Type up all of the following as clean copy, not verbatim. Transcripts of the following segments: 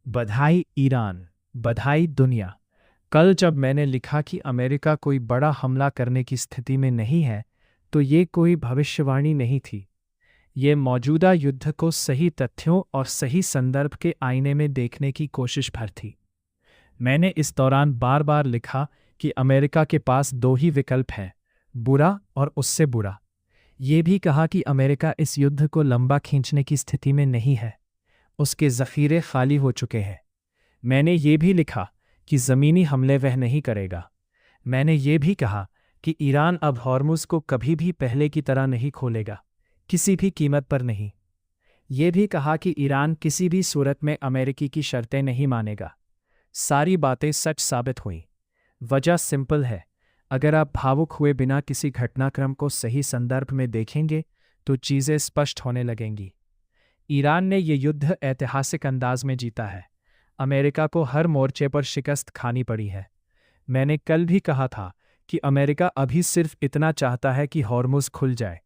बधाई ईरान, बधाई दुनिया। कल जब मैंने लिखा कि अमेरिका कोई बड़ा हमला करने की स्थिति में नहीं है, तो ये कोई भविष्यवाणी नहीं थी। ये मौजूदा युद्ध को सही तथ्यों और सही संदर्भ के आईने में देखने की कोशिश भर थी। मैंने इस दौरान बार बार लिखा कि अमेरिका के पास दो ही विकल्प हैं, बुरा और उससे बुरा। ये भी कहा कि अमेरिका इस युद्ध को लंबा खींचने की स्थिति में नहीं है, उसके ज़ख़ीरे खाली हो चुके हैं। मैंने ये भी लिखा कि ज़मीनी हमले वह नहीं करेगा। मैंने ये भी कहा कि ईरान अब हॉर्मुज़ को कभी भी पहले की तरह नहीं खोलेगा, किसी भी कीमत पर नहीं। ये भी कहा कि ईरान किसी भी सूरत में अमेरिकी की शर्तें नहीं मानेगा। सारी बातें सच साबित हुईं। वजह सिंपल है, अगर आप भावुक हुए बिना किसी घटनाक्रम को सही संदर्भ में देखेंगे तो चीज़ें स्पष्ट होने लगेंगी। ईरान ने ये युद्ध ऐतिहासिक अंदाज में जीता है। अमेरिका को हर मोर्चे पर शिकस्त खानी पड़ी है। मैंने कल भी कहा था कि अमेरिका अभी सिर्फ इतना चाहता है कि हॉर्मुज़ खुल जाए,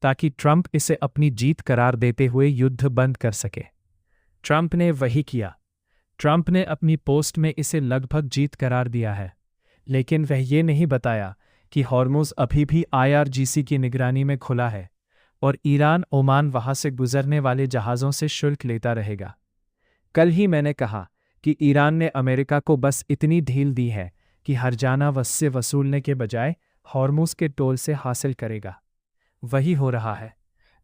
ताकि ट्रंप इसे अपनी जीत करार देते हुए युद्ध बंद कर सके। ट्रंप ने वही किया। ट्रंप ने अपनी पोस्ट में इसे लगभग जीत करार दिया है, लेकिन वह ये नहीं बताया कि हॉर्मुज़ अभी भी IRGC की निगरानी में खुला है और ईरान ओमान वहां से गुजरने वाले जहाज़ों से शुल्क लेता रहेगा। कल ही मैंने कहा कि ईरान ने अमेरिका को बस इतनी ढील दी है कि हर्जाना वस्से वसूलने के बजाय हॉर्मुज़ के टोल से हासिल करेगा। वही हो रहा है।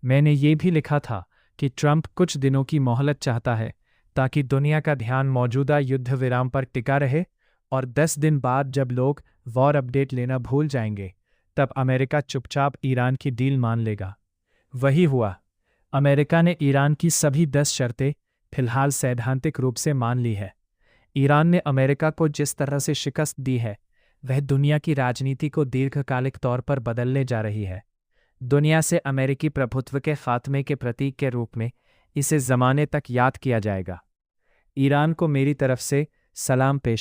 मैंने ये भी लिखा था कि ट्रंप कुछ दिनों की मोहलत चाहता है ताकि दुनिया का ध्यान मौजूदा युद्ध विराम पर टिका रहे, और 10 दिन बाद जब लोग वॉर अपडेट लेना भूल जाएंगे, तब अमेरिका चुपचाप ईरान की डील मान लेगा। वही हुआ। अमेरिका ने ईरान की सभी 10 शर्तें फिलहाल सैद्धांतिक रूप से मान ली है। ईरान ने अमेरिका को जिस तरह से शिकस्त दी है, वह दुनिया की राजनीति को दीर्घकालिक तौर पर बदलने जा रही है। दुनिया से अमेरिकी प्रभुत्व के खात्मे के प्रतीक के रूप में इसे ज़माने तक याद किया जाएगा। ईरान को मेरी तरफ से सलाम पेश।